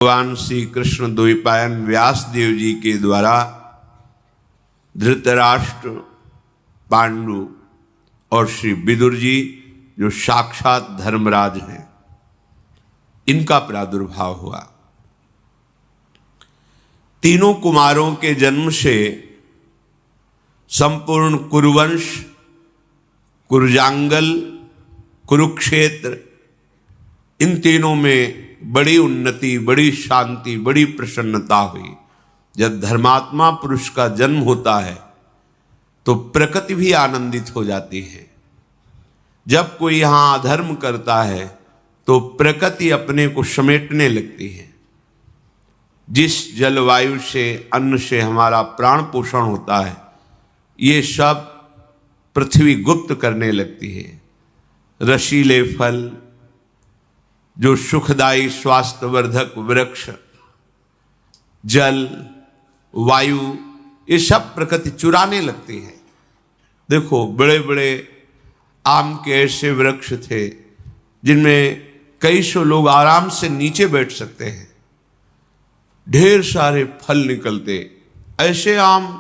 भगवान श्री कृष्ण द्वैपायन व्यास देव जी के द्वारा धृतराष्ट्र, पांडु और श्री विदुर जी जो साक्षात धर्मराज हैं, इनका प्रादुर्भाव हुआ। तीनों कुमारों के जन्म से संपूर्ण कुरुवंश, कुरुजांगल, कुरुक्षेत्र, इन तीनों में बड़ी उन्नति, बड़ी शांति, बड़ी प्रसन्नता हुई। जब धर्मात्मा पुरुष का जन्म होता है तो प्रकृति भी आनंदित हो जाती है। जब कोई यहां अधर्म करता है तो प्रकृति अपने को समेटने लगती है। जिस जलवायु से, अन्न से हमारा प्राण पोषण होता है, ये सब पृथ्वी गुप्त करने लगती है। रसीले फल, जो सुखदायी स्वास्थ्यवर्धक वृक्ष, जल, वायु, ये सब प्रकृति चुराने लगती है। देखो, बड़े बड़े आम के ऐसे वृक्ष थे जिनमें कई सौ लोग आराम से नीचे बैठ सकते हैं, ढेर सारे फल निकलते। ऐसे आम,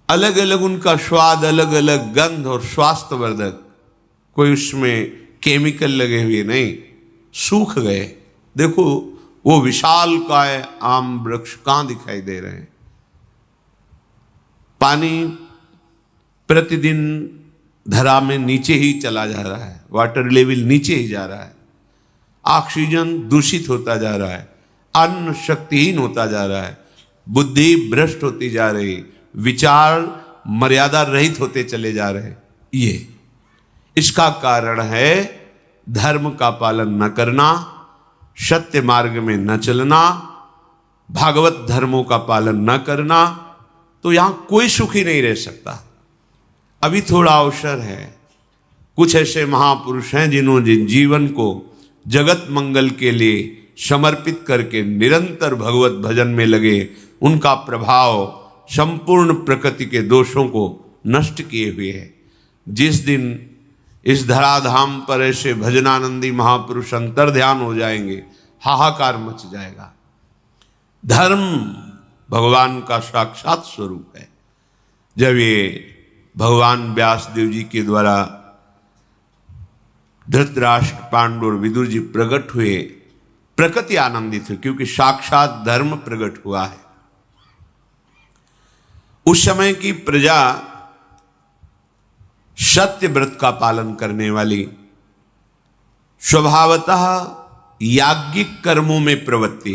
अलग अलग उनका स्वाद, अलग अलग गंध और स्वास्थ्यवर्धक, कोई उसमें केमिकल लगे हुए नहीं, सूख गए। देखो, वो विशाल काय आम वृक्ष कहां दिखाई दे रहे हैं। पानी प्रतिदिन धरा में नीचे ही चला जा रहा है, वाटर लेवल नीचे ही जा रहा है, ऑक्सीजन दूषित होता जा रहा है, अन्न शक्तिहीन होता जा रहा है, बुद्धि भ्रष्ट होती जा रही, विचार मर्यादा रहित होते चले जा रहे। ये इसका कारण है धर्म का पालन न करना, सत्य मार्ग में न चलना, भागवत धर्मों का पालन न करना। तो यहां कोई सुखी नहीं रह सकता। अभी थोड़ा अवसर है। कुछ ऐसे महापुरुष हैं जिन्होंने जीवन को जगत मंगल के लिए समर्पित करके निरंतर भगवत भजन में लगे। उनका प्रभाव संपूर्ण प्रकृति के दोषों को नष्ट किए हुए है। जिस दिन इस धराधाम पर ऐसे भजनानंदी महापुरुष अंतर ध्यान हो जाएंगे, हाहाकार मच जाएगा। धर्म भगवान का साक्षात स्वरूप है। जब ये भगवान व्यास देव जी के द्वारा धृतराष्ट्र, पांडु और विदुर जी प्रकट हुए, प्रकृति आनंदित हुई, क्योंकि साक्षात धर्म प्रकट हुआ है। उस समय की प्रजा सत्य व्रत का पालन करने वाली, स्वभावतः याज्ञिक कर्मों में प्रवृत्ति,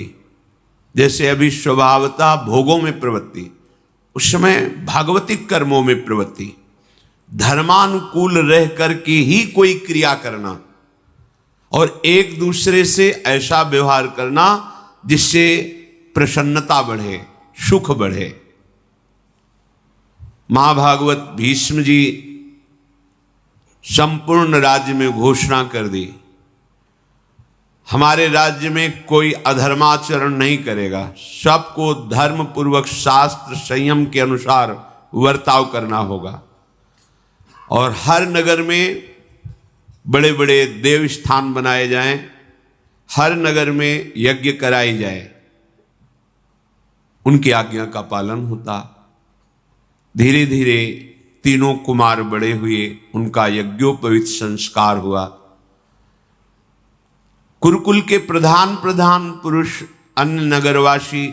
जैसे अभी स्वभावतः भोगों में प्रवृत्ति, उस समय भागवतिक कर्मों में प्रवृत्ति, धर्मानुकूल रह करके ही कोई क्रिया करना और एक दूसरे से ऐसा व्यवहार करना जिससे प्रसन्नता बढ़े, सुख बढ़े। महाभागवत भीष्म जी संपूर्ण राज्य में घोषणा कर दी, हमारे राज्य में कोई अधर्माचरण नहीं करेगा, सबको धर्म पूर्वक शास्त्र संयम के अनुसार वर्ताव करना होगा। और हर नगर में बड़े बड़े देव स्थान बनाए जाएं, हर नगर में यज्ञ कराई जाए। उनकी आज्ञा का पालन होता। धीरे धीरे तीनों कुमार बड़े हुए, उनका यज्ञोपवीत संस्कार हुआ। कुरुकुल के प्रधान प्रधान पुरुष, अन्य नगरवासी,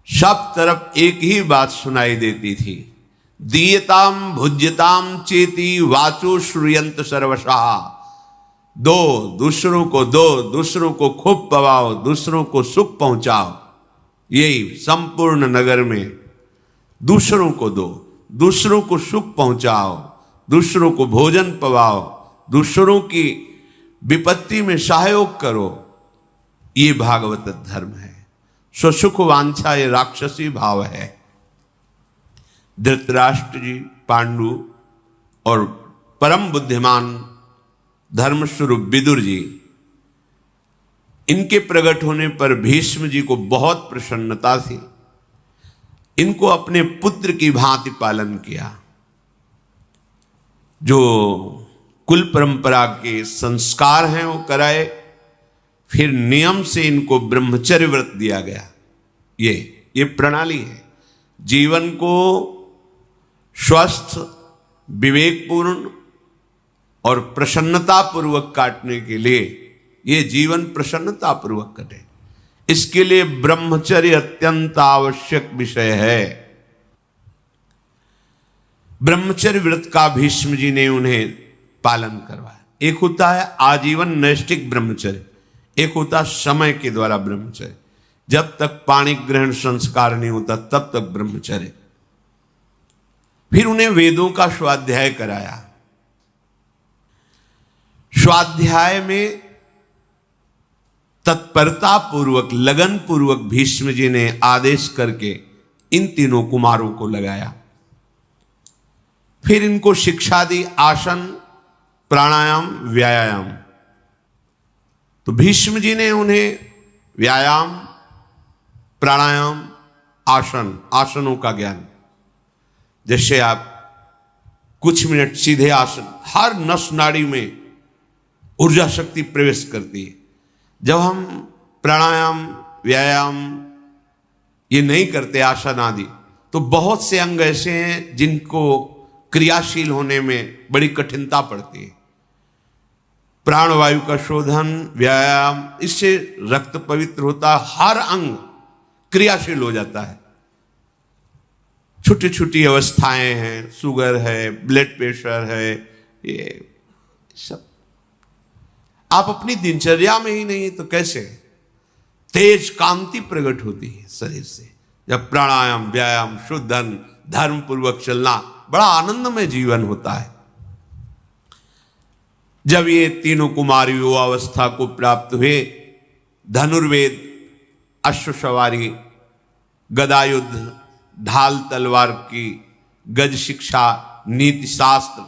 सब तरफ एक ही बात सुनाई देती थी, दीयताम भुज्यताम चेति वाचो श्रूयंत सर्वशाह। दो, दूसरों को दो, दूसरों को खूब पवाओ, दूसरों को सुख पहुंचाओ। यही संपूर्ण नगर में दूसरों को दो, दूसरों को सुख पहुंचाओ, दूसरों को भोजन पवाओ, दूसरों की विपत्ति में सहयोग करो। ये भागवत धर्म है। स्वसुख वांछा ये राक्षसी भाव है। धृतराष्ट्र जी, पांडु और परम बुद्धिमान धर्मस्वरूप विदुर जी, इनके प्रकट होने पर भीष्म जी को बहुत प्रसन्नता थी। इनको अपने पुत्र की भांति पालन किया। जो कुल परंपरा के संस्कार हैं वो कराए, फिर नियम से इनको ब्रह्मचर्य व्रत दिया गया। ये प्रणाली है जीवन को स्वस्थ, विवेकपूर्ण और प्रसन्नता पूर्वक काटने के लिए। ये जीवन प्रसन्नता पूर्वक कटे, इसके लिए ब्रह्मचर्य अत्यंत आवश्यक विषय है। ब्रह्मचर्य व्रत का भीष्म जी ने उन्हें पालन करवाया। एक होता है आजीवन नैष्ठिक ब्रह्मचर्य, एक होता समय के द्वारा ब्रह्मचर्य। जब तक पाणी ग्रहण संस्कार नहीं होता तब तक ब्रह्मचर्य। फिर उन्हें वेदों का स्वाध्याय कराया। स्वाध्याय में तत्परता पूर्वक, लगन पूर्वक भीष्म जी ने आदेश करके इन तीनों कुमारों को लगाया। फिर इनको शिक्षा दी आसन, प्राणायाम, व्यायाम। तो भीष्म जी ने उन्हें व्यायाम, प्राणायाम, आसनों का ज्ञान। जैसे आप कुछ मिनट सीधे आसन, हर नस नाड़ी में ऊर्जा शक्ति प्रवेश करती है। जब हम प्राणायाम, व्यायाम ये नहीं करते, आसन आदि, तो बहुत से अंग ऐसे हैं जिनको क्रियाशील होने में बड़ी कठिनता पड़ती है। प्राणवायु का शोधन, व्यायाम, इससे रक्त पवित्र होता है, हर अंग क्रियाशील हो जाता है। छोटी छोटी अवस्थाएं हैं, शुगर है, ब्लड प्रेशर है, ये सब आप अपनी दिनचर्या में ही नहीं तो कैसे? तेज कांति प्रकट होती है शरीर से जब प्राणायाम, व्यायाम, शुद्धन, धर्म पूर्वक चलना, बड़ा आनंदमय जीवन होता है। जब ये तीनों कुमार युवावस्था को प्राप्त हुए, धनुर्वेद, अश्वसवारी, गदायुद्ध, ढाल तलवार की, गज शिक्षा, नीति शास्त्र,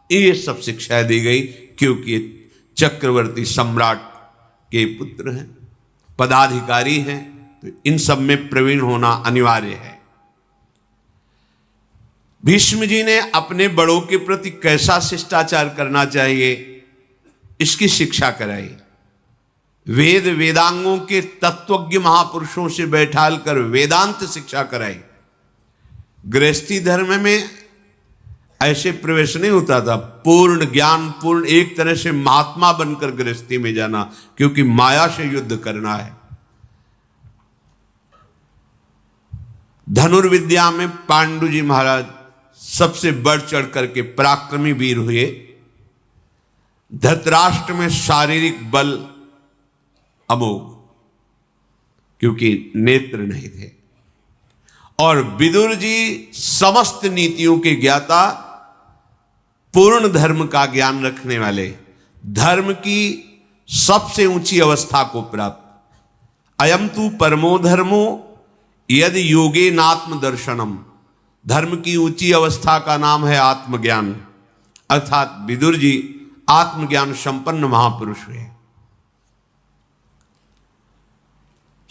ये सब शिक्षाएं दी गई, क्योंकि चक्रवर्ती सम्राट के पुत्र हैं, पदाधिकारी हैं, तो इन सब में प्रवीण होना अनिवार्य है। भीष्म जी ने अपने बड़ों के प्रति कैसा शिष्टाचार करना चाहिए इसकी शिक्षा कराई। वेद वेदांगों के तत्वज्ञ महापुरुषों से बैठाल कर वेदांत शिक्षा कराई। गृहस्थी धर्म में ऐसे प्रवेश नहीं होता था, पूर्ण ज्ञान, पूर्ण एक तरह से महात्मा बनकर गृहस्थी में जाना, क्योंकि माया से युद्ध करना है। धनुर्विद्या में पांडु जी महाराज सबसे बढ़ चढ़ करके पराक्रमी वीर हुए। धृतराष्ट्र में शारीरिक बल अमोघ, क्योंकि नेत्र नहीं थे। और विदुर जी समस्त नीतियों के ज्ञाता, पूर्ण धर्म का ज्ञान रखने वाले, धर्म की सबसे ऊंची अवस्था को प्राप्त। अयम तु परमो धर्मो यदि योगे नात्म दर्शनम। धर्म की ऊंची अवस्था का नाम है आत्मज्ञान, अर्थात विदुर जी आत्मज्ञान संपन्न महापुरुष हुए।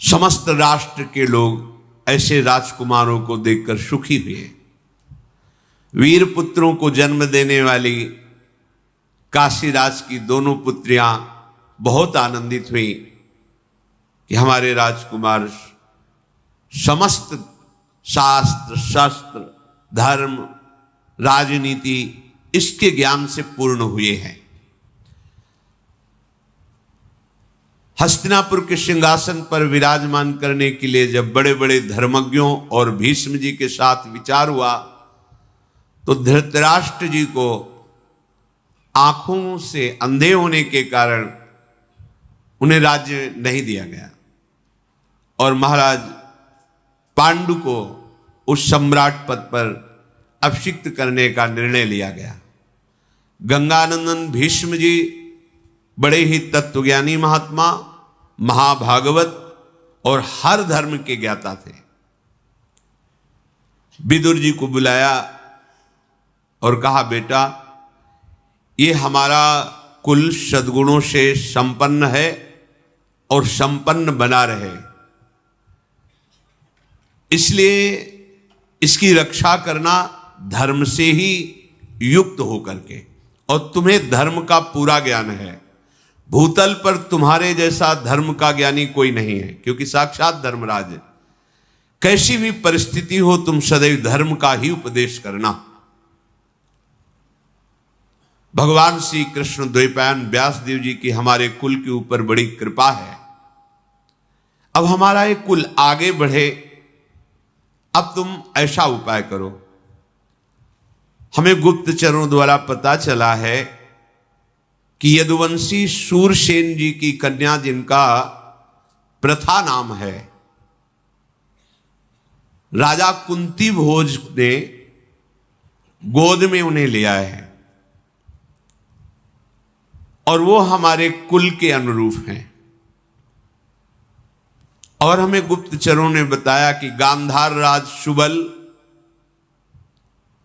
समस्त राष्ट्र के लोग ऐसे राजकुमारों को देखकर सुखी हुए। वीर पुत्रों को जन्म देने वाली काशीराज की दोनों पुत्रियां बहुत आनंदित हुई कि हमारे राजकुमार समस्त शास्त्र, शस्त्र, धर्म, राजनीति इसके ज्ञान से पूर्ण हुए हैं। हस्तिनापुर के सिंहासन पर विराजमान करने के लिए जब बड़े बड़े धर्मज्ञों और भीष्म जी के साथ विचार हुआ, तो धृतराष्ट्र जी को आंखों से अंधे होने के कारण उन्हें राज्य नहीं दिया गया और महाराज पांडु को उस सम्राट पद पर अभिषिक्त करने का निर्णय लिया गया। गंगानंदन भीष्म जी बड़े ही तत्वज्ञानी महात्मा, महाभागवत और हर धर्म के ज्ञाता थे। विदुर जी को बुलाया और कहा, बेटा ये हमारा कुल सद्गुणों से संपन्न है और संपन्न बना रहे, इसलिए इसकी रक्षा करना धर्म से ही युक्त होकर के, और तुम्हें धर्म का पूरा ज्ञान है। भूतल पर तुम्हारे जैसा धर्म का ज्ञानी कोई नहीं है, क्योंकि साक्षात धर्मराज है। कैसी भी परिस्थिति हो तुम सदैव धर्म का ही उपदेश करना। भगवान श्री कृष्ण द्वैपायन व्यासदेव जी की हमारे कुल के ऊपर बड़ी कृपा है। अब हमारा ये कुल आगे बढ़े, अब तुम ऐसा उपाय करो। हमें गुप्तचरों द्वारा पता चला है कि यदुवंशी शूरसेन जी की कन्या, जिनका प्रथा नाम है, राजा कुंती भोज ने गोद में उन्हें ले आए हैं और वो हमारे कुल के अनुरूप हैं। और हमें गुप्तचरों ने बताया कि गांधार राज शुबल,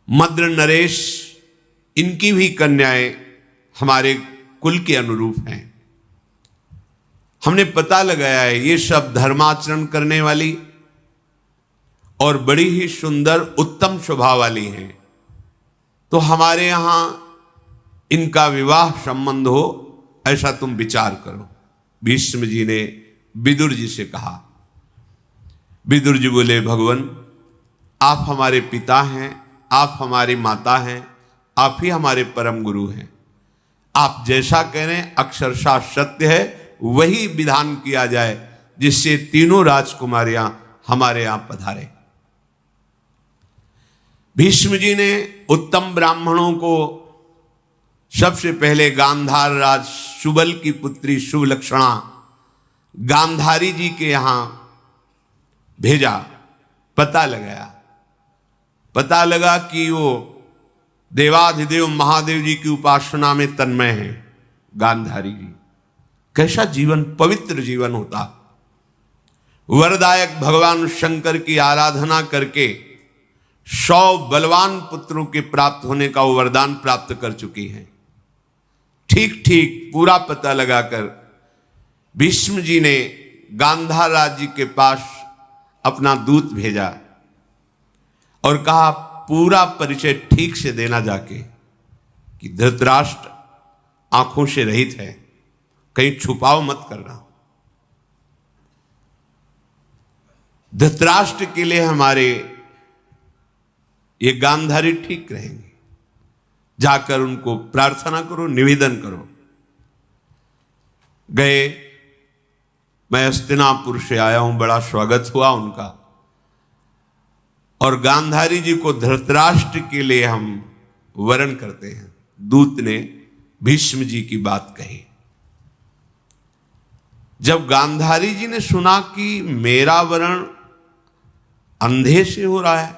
मद्र नरेश, इनकी भी कन्याएं हमारे कुल के अनुरूप हैं। हमने पता लगाया है ये सब धर्माचरण करने वाली और बड़ी ही सुंदर उत्तम स्वभाव वाली हैं, तो हमारे यहां इनका विवाह संबंध हो, ऐसा तुम विचार करो। भीष्म जी ने विदुर जी से कहा। विदुर जी बोले, भगवान आप हमारे पिता हैं, आप हमारी माता हैं, आप ही हमारे परम गुरु हैं। आप जैसा कह रहे हैं अक्षरशः सत्य है, वही विधान किया जाए जिससे तीनों राजकुमारियां हमारे यहां पधारे। भीष्म जी ने उत्तम ब्राह्मणों को सबसे पहले गांधार राज शुबल की पुत्री शुभलक्षणा गांधारी जी के यहां भेजा। पता लगाया, पता लगा कि वो देवाधिदेव महादेव जी की उपासना में तन्मय है। गांधारी जी कैसा जीवन, पवित्र जीवन होता। वरदायक भगवान शंकर की आराधना करके 100 बलवान पुत्रों के प्राप्त होने का वो वरदान प्राप्त कर चुकी हैं। ठीक ठीक पूरा पता लगाकर भीष्म जी ने गांधार राज जी के पास अपना दूत भेजा और कहा पूरा परिचय ठीक से देना जाके कि धृतराष्ट्र आंखों से रहित है, कहीं छुपाव मत करना। धृतराष्ट्र के लिए हमारे ये गांधारी ठीक रहेंगे, जाकर उनको प्रार्थना करो, निवेदन करो। गए, मैं हस्तिनापुर से आया हूं, बड़ा स्वागत हुआ उनका। और गांधारी जी को धृतराष्ट्र के लिए हम वरण करते हैं। दूत ने भीष्म जी की बात कही। जब गांधारी जी ने सुना कि मेरा वरण अंधे से हो रहा है,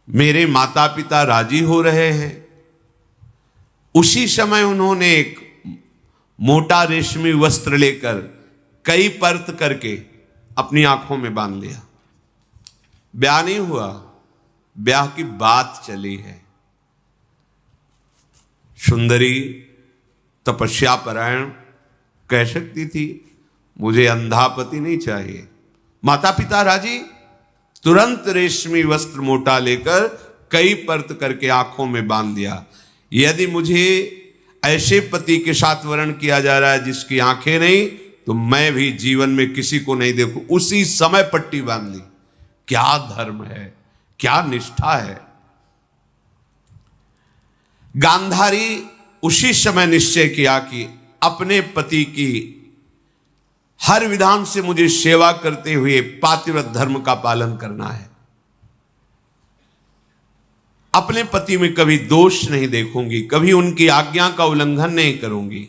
मेरे माता पिता राजी हो रहे हैं, उसी समय उन्होंने एक मोटा रेशमी वस्त्र लेकर कई परत करके अपनी आंखों में बांध लिया। ब्याह नहीं हुआ, ब्याह की बात चली है। सुंदरी तपस्या परायण कह सकती थी मुझे अंधा पति नहीं चाहिए। माता पिता राजी, तुरंत रेशमी वस्त्र मोटा लेकर कई परत करके आंखों में बांध दिया। यदि मुझे ऐसे पति के साथ वर्ण किया जा रहा है जिसकी आंखें नहीं, तो मैं भी जीवन में किसी को नहीं देखूं। उसी समय पट्टी बांध ली। क्या धर्म है, क्या निष्ठा है। गांधारी उसी समय निश्चय किया कि अपने पति की हर विधान से मुझे सेवा करते हुए पातिव्रत धर्म का पालन करना है। अपने पति में कभी दोष नहीं देखूंगी, कभी उनकी आज्ञा का उल्लंघन नहीं करूंगी।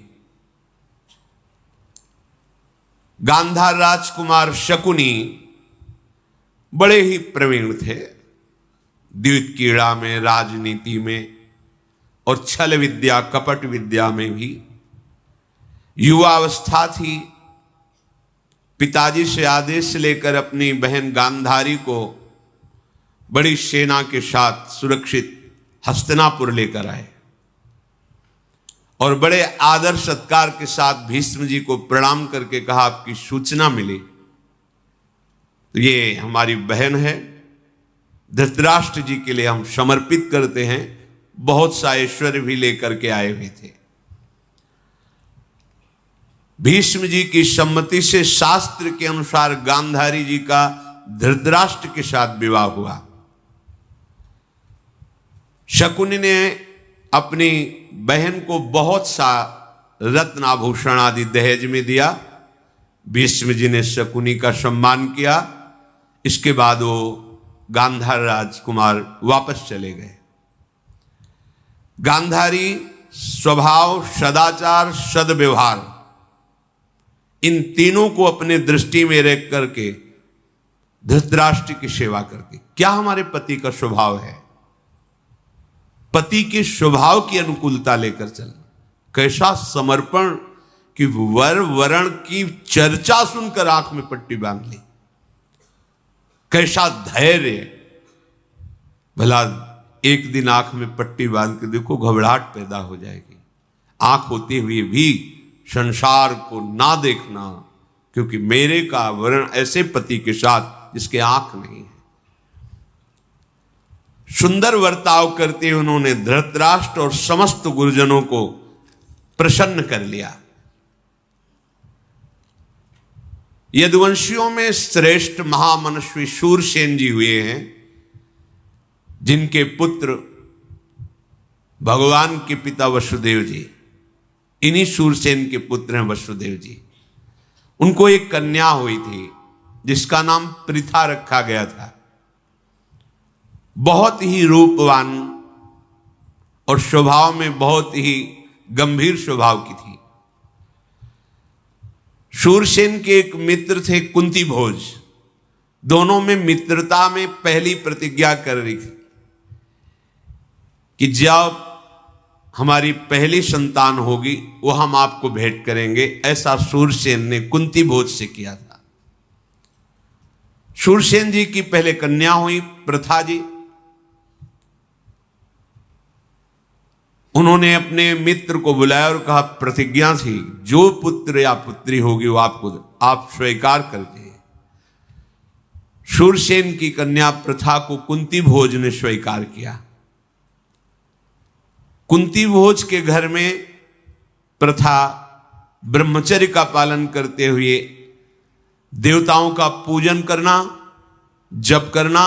गांधार राजकुमार शकुनी बड़े ही प्रवीण थे, द्यूत क्रीड़ा में, राजनीति में और छल विद्या कपट विद्या में भी। युवावस्था थी। पिताजी से आदेश लेकर अपनी बहन गांधारी को बड़ी सेना के साथ सुरक्षित हस्तिनापुर लेकर आए और बड़े आदर सत्कार के साथ भीष्म जी को प्रणाम करके कहा आपकी सूचना मिली, तो ये हमारी बहन है, धृतराष्ट्र जी के लिए हम समर्पित करते हैं। बहुत सा ऐश्वर्य भी लेकर के आए हुए थे। भीष्म जी की सम्मति से शास्त्र के अनुसार गांधारी जी का धृतराष्ट्र के साथ विवाह हुआ। शकुनी ने अपनी बहन को बहुत सा रत्न आभूषण आदि दहेज में दिया। भीष्म जी ने शकुनी का सम्मान किया। इसके बाद वो गांधार राजकुमार वापस चले गए। गांधारी स्वभाव, सदाचार, सद्व्यवहार, इन तीनों को अपने दृष्टि में रख करके धृतराष्ट्र की सेवा करती। क्या हमारे पति का स्वभाव है? पति के स्वभाव की अनुकूलता लेकर चलना। कैसा समर्पण कि वर वरण की चर्चा सुनकर आंख में पट्टी बांध ली। कैसा धैर्य। भला एक दिन आंख में पट्टी बांध के देखो, घबराहट पैदा हो जाएगी। आंख होते हुए भी संसार को ना देखना, क्योंकि मेरे का वरण ऐसे पति के साथ जिसके आंख नहीं है। सुंदर वर्ताव करते उन्होंने धृतराष्ट्र और समस्त गुरुजनों को प्रसन्न कर लिया। यदुवंशियों में श्रेष्ठ महामनस्वी शूरसेन जी हुए हैं, जिनके पुत्र भगवान के पिता वसुदेव जी। इन्हीं शूरसेन के पुत्र हैं वसुदेव जी। उनको एक कन्या हुई थी जिसका नाम पृथा रखा गया था। बहुत ही रूपवान और स्वभाव में बहुत ही गंभीर स्वभाव की थी। शूरसेन के एक मित्र थे कुंती भोज। दोनों में मित्रता में पहली प्रतिज्ञा कर रही थी कि जब हमारी पहली संतान होगी वो हम आपको भेंट करेंगे। ऐसा शूरसेन ने कुंती भोज से किया था। शूरसेन जी की पहले कन्या हुई पृथा जी। उन्होंने अपने मित्र को बुलाया और कहा, प्रतिज्ञा थी जो पुत्र या पुत्री होगी वो आप स्वीकार करके। शूरसेन की कन्या पृथा को कुंती भोज ने स्वीकार किया। कुंती भोज के घर में प्रथा ब्रह्मचर्य का पालन करते हुए देवताओं का पूजन करना, जप करना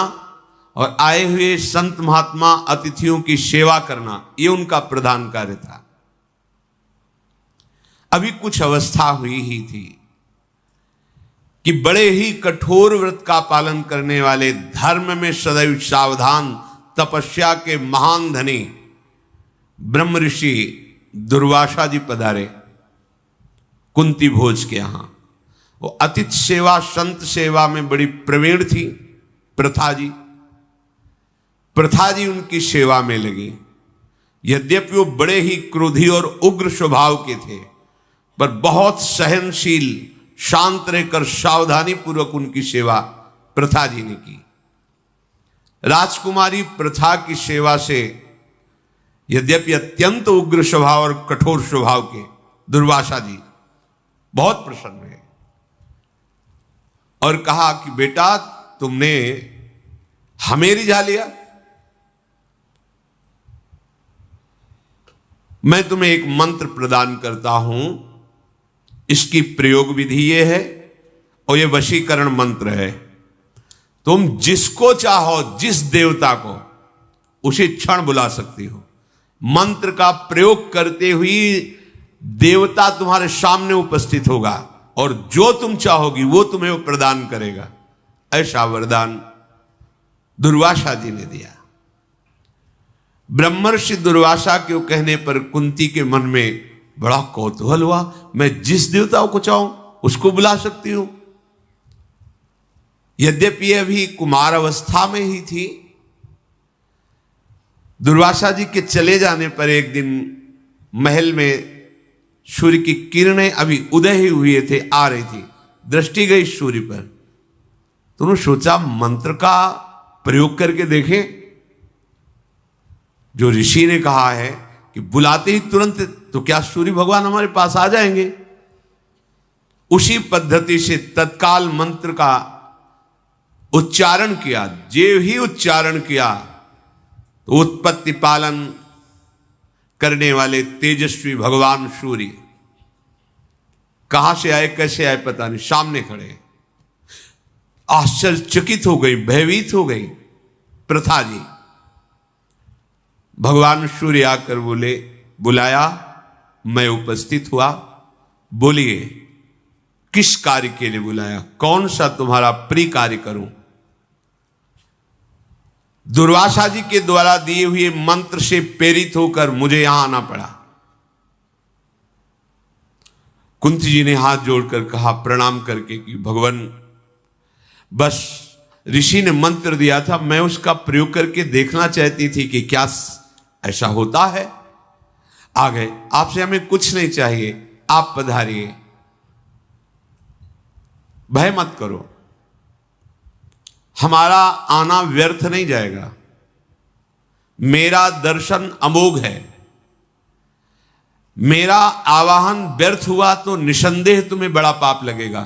और आए हुए संत महात्मा अतिथियों की सेवा करना, ये उनका प्रधान कार्य था। अभी कुछ अवस्था हुई ही थी कि बड़े ही कठोर व्रत का पालन करने वाले, धर्म में सदैव सावधान, तपस्या के महान धनी ब्रह्म ऋषि दुर्वासा जी पधारे कुंती भोज के यहां। वो अतिथि सेवा, संत सेवा में बड़ी प्रवीण थी प्रथा जी। प्रथा जी उनकी सेवा में लगी। यद्यपि वो बड़े ही क्रोधी और उग्र स्वभाव के थे, पर बहुत सहनशील, शांत रहकर सावधानी पूर्वक उनकी सेवा प्रथा जी ने की। राजकुमारी प्रथा की सेवा से यद्यपि अत्यंत उग्र स्वभाव और कठोर स्वभाव के दुर्वासा जी बहुत प्रसन्न हुए और कहा कि बेटा तुमने हमें रिझा लिया। मैं तुम्हें एक मंत्र प्रदान करता हूं। इसकी प्रयोग विधि ये है और ये वशीकरण मंत्र है। तुम जिसको चाहो, जिस देवता को, उसी क्षण बुला सकती हो। मंत्र का प्रयोग करते हुए देवता तुम्हारे सामने उपस्थित होगा और जो तुम चाहोगी वो तुम्हें वो प्रदान करेगा। ऐसा वरदान दुर्वासा जी ने दिया। ब्रह्मर्षि दुर्वासा के कहने पर कुंती के मन में बड़ा कौतूहल हुआ। मैं जिस देवता को चाहूं उसको बुला सकती हूं। यद्यपि अभी कुमार अवस्था में ही थी। दुर्वासा जी के चले जाने पर एक दिन महल में सूर्य की किरणें अभी उदय ही हुए थे, आ रही थी। दृष्टि गई सूर्य पर, तो उन्होंने सोचा मंत्र का प्रयोग करके देखें। जो ऋषि ने कहा है कि बुलाते ही तुरंत, तो क्या सूर्य भगवान हमारे पास आ जाएंगे। उसी पद्धति से तत्काल मंत्र का उच्चारण किया। जे ही उच्चारण किया तो उत्पत्ति पालन करने वाले तेजस्वी भगवान सूर्य कहां से आए कैसे आए पता नहीं, सामने खड़े। आश्चर्यचकित हो गई, भयभीत हो गई प्रथा जी। भगवान सूर्य आकर बोले, बुलाया, मैं उपस्थित हुआ। बोलिए किस कार्य के लिए बुलाया, कौन सा तुम्हारा प्रिय कार्य करूं? दुर्वासा जी के द्वारा दिए हुए मंत्र से प्रेरित होकर मुझे यहां आना पड़ा। कुंती जी ने हाथ जोड़कर कहा प्रणाम करके कि भगवान, बस ऋषि ने मंत्र दिया था, मैं उसका प्रयोग करके देखना चाहती थी कि क्या ऐसा होता है। आ गए, आपसे हमें कुछ नहीं चाहिए, आप पधारिए, भय मत करो, हमारा आना व्यर्थ नहीं जाएगा। मेरा दर्शन अमोघ है, मेरा आवाहन व्यर्थ हुआ तो निसंदेह तुम्हें बड़ा पाप लगेगा।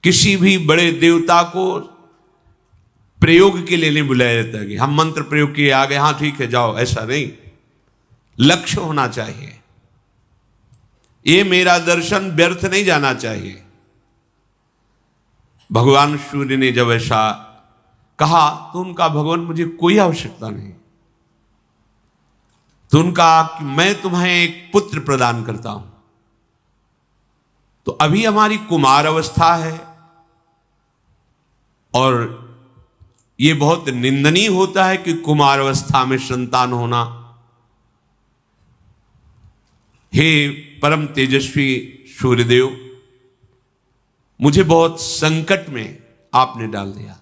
किसी भी बड़े देवता को प्रयोग के लिए नहीं बुलाया जाता कि हम मंत्र प्रयोग किए आ गए, हाँ ठीक है जाओ, ऐसा नहीं। लक्ष्य होना चाहिए, ये मेरा दर्शन व्यर्थ नहीं जाना चाहिए। भगवान सूर्य ने जब ऐसा कहा तो उनका, भगवान मुझे कोई आवश्यकता नहीं। तो उनका कि मैं तुम्हें एक पुत्र प्रदान करता हूं। तो अभी हमारी कुमार अवस्था है और यह बहुत निंदनीय होता है कि कुमार अवस्था में संतान होना। हे परम तेजस्वी सूर्यदेव, मुझे बहुत संकट में आपने डाल दिया।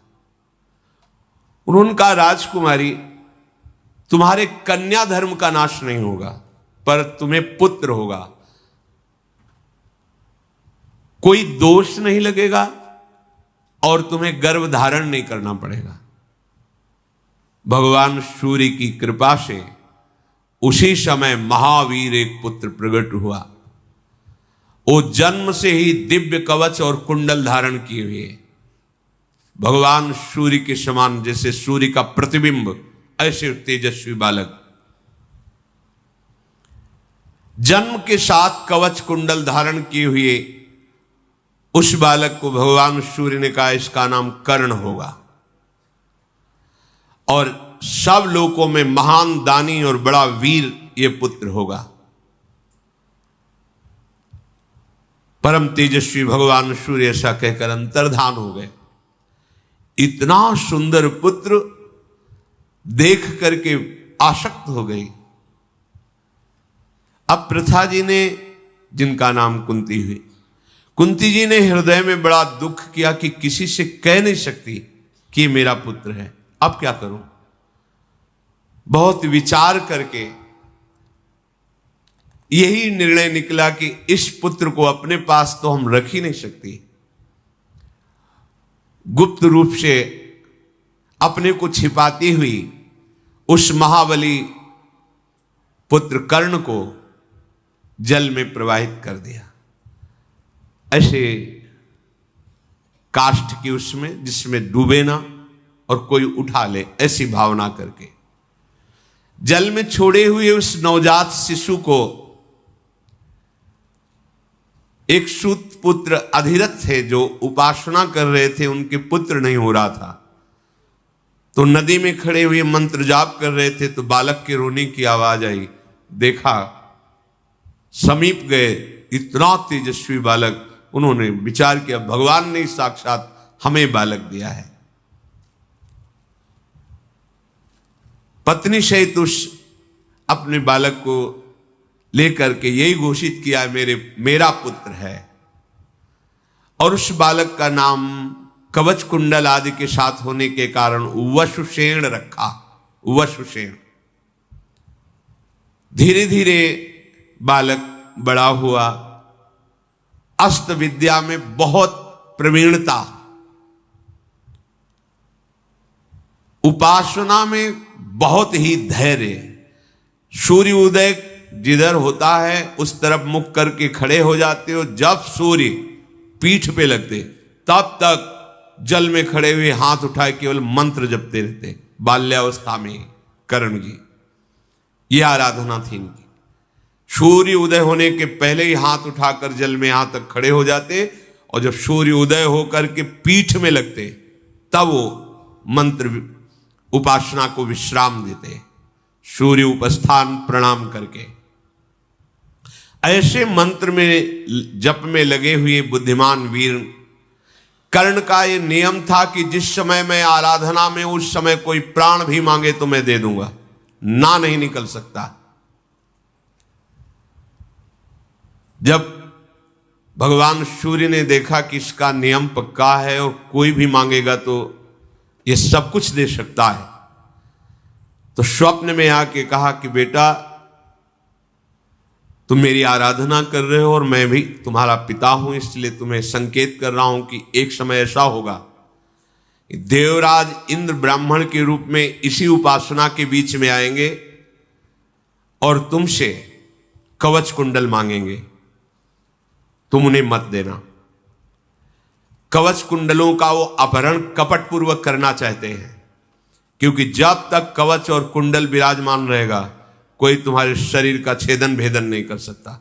उन्होंने कहा राजकुमारी, तुम्हारे कन्या धर्म का नाश नहीं होगा, पर तुम्हें पुत्र होगा। कोई दोष नहीं लगेगा और तुम्हें गर्भ धारण नहीं करना पड़ेगा। भगवान सूर्य की कृपा से उसी समय महावीर एक पुत्र प्रकट हुआ। वो जन्म से ही दिव्य कवच और कुंडल धारण किए हुए, भगवान सूर्य के समान, जैसे सूर्य का प्रतिबिंब, ऐसे तेजस्वी बालक। जन्म के साथ कवच कुंडल धारण किए हुए उस बालक को भगवान सूर्य ने कहा इसका नाम कर्ण होगा और सब लोकों में महान दानी और बड़ा वीर ये पुत्र होगा। परम तेजस्वी भगवान सूर्य ऐसा कहकर अंतर्धान हो गए। इतना सुंदर पुत्र देख करके आसक्त हो गई। अब प्रथा जी ने, जिनका नाम कुंती हुई, कुंती जी ने हृदय में बड़ा दुख किया कि किसी से कह नहीं सकती कि मेरा पुत्र है, अब क्या करूं। बहुत विचार करके यही निर्णय निकला कि इस पुत्र को अपने पास तो हम रख ही नहीं सकती। गुप्त रूप से अपने को छिपाती हुई उस महाबली पुत्र कर्ण को जल में प्रवाहित कर दिया, ऐसे काष्ठ की उसमें जिसमें डूबे ना और कोई उठा ले, ऐसी भावना करके जल में छोड़े हुए उस नवजात शिशु को एक सूत पुत्र अधिरथ थे जो उपासना कर रहे थे, उनके पुत्र नहीं हो रहा था, तो नदी में खड़े हुए मंत्र जाप कर रहे थे तो बालक के रोने की आवाज आई। देखा, समीप गए, इतना तेजस्वी बालक। उन्होंने विचार किया भगवान ने साक्षात हमें बालक दिया है। पत्नी सहित उस अपने बालक को लेकर के यही घोषित किया मेरा पुत्र है, और उस बालक का नाम कवच कुंडल आदि के साथ होने के कारण वसुसेन रखा। वसुसेन। धीरे धीरे बालक बड़ा हुआ, अस्त्र विद्या में बहुत प्रवीणता, उपासना में बहुत ही धैर्य। सूर्य उदय जिधर होता है उस तरफ मुख करके खड़े हो जाते हो, जब सूर्य पीठ पे लगते तब तक जल में खड़े हुए हाथ उठाए केवल मंत्र जपते रहते। बाल्यावस्था में कर्ण जी, यह आराधना थी इनकी। सूर्य उदय होने के पहले ही हाथ उठाकर जल में यहां तक खड़े हो जाते, और जब सूर्य उदय होकर के पीठ में लगते तब वो मंत्र उपासना को विश्राम देते, सूर्य उपस्थान प्रणाम करके। ऐसे मंत्र में जप में लगे हुए बुद्धिमान वीर कर्ण का ये नियम था कि जिस समय मैं आराधना में, उस समय कोई प्राण भी मांगे तो मैं दे दूंगा, ना नहीं निकल सकता। जब भगवान सूर्य ने देखा कि इसका नियम पक्का है और कोई भी मांगेगा तो ये सब कुछ दे सकता है, तो स्वप्न में आके कहा कि बेटा तुम मेरी आराधना कर रहे हो और मैं भी तुम्हारा पिता हूं, इसलिए तुम्हें संकेत कर रहा हूं कि एक समय ऐसा होगा, देवराज इंद्र ब्राह्मण के रूप में इसी उपासना के बीच में आएंगे और तुमसे कवच कुंडल मांगेंगे, तुम उन्हें मत देना। कवच कुंडलों का वो अपहरण कपट पूर्वक करना चाहते हैं, क्योंकि जब तक कवच और कुंडल विराजमान रहेगा कोई तुम्हारे शरीर का छेदन भेदन नहीं कर सकता।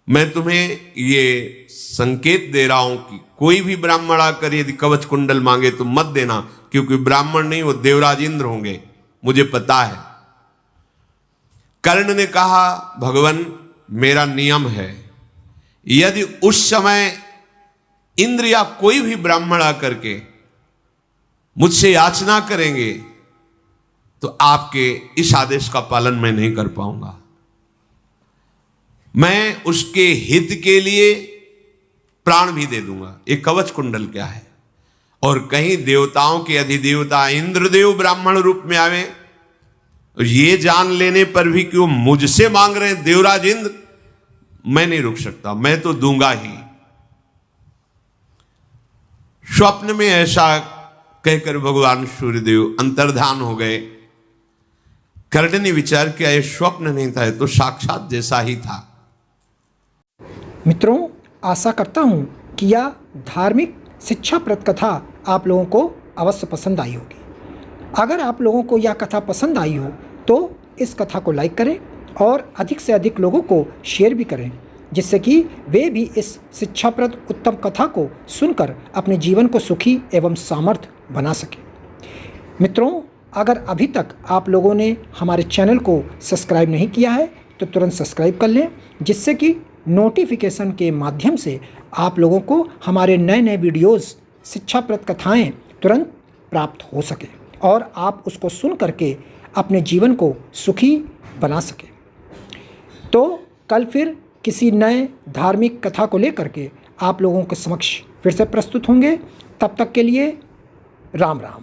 मैं तुम्हें ये संकेत दे रहा हूं कि कोई भी ब्राह्मण आकर यदि कवच कुंडल मांगे तो मत देना, क्योंकि ब्राह्मण नहीं, वो देवराज इंद्र होंगे, मुझे पता है। कर्ण ने कहा भगवान मेरा नियम है, यदि उस समय इंद्र या कोई भी ब्राह्मण आकर के मुझसे याचना करेंगे तो आपके इस आदेश का पालन मैं नहीं कर पाऊंगा। मैं उसके हित के लिए प्राण भी दे दूंगा। एक कवच कुंडल क्या है? और कहीं देवताओं के अधिदेवता इंद्रदेव ब्राह्मण रूप में आवे, ये जान लेने पर भी कि वो मुझसे मांग रहे हैं देवराज इंद्र, मैं नहीं रुक सकता, मैं तो दूंगा ही। स्वप्न में ऐसा कहकर भगवान सूर्यदेव अंतर्धान हो गए। कर्ण ने विचार किया ये स्वप्न नहीं था, ये तो साक्षात जैसा ही था। मित्रों, आशा करता हूं कि यह धार्मिक शिक्षाप्रद कथा आप लोगों को अवश्य पसंद आई होगी। अगर आप लोगों को यह कथा पसंद आई हो तो इस कथा को लाइक करें और अधिक से अधिक लोगों को शेयर भी करें, जिससे कि वे भी इस शिक्षाप्रद उत्तम कथा को सुनकर अपने जीवन को सुखी एवं सामर्थ्य बना सकें। मित्रों, अगर अभी तक आप लोगों ने हमारे चैनल को सब्सक्राइब नहीं किया है तो तुरंत सब्सक्राइब कर लें, जिससे कि नोटिफिकेशन के माध्यम से आप लोगों को हमारे नए नए वीडियोस, शिक्षाप्रद कथाएं तुरंत प्राप्त हो सके और आप उसको सुन करके अपने जीवन को सुखी बना सकें। तो कल फिर किसी नए धार्मिक कथा को लेकर के आप लोगों के समक्ष फिर से प्रस्तुत होंगे। तब तक के लिए राम राम।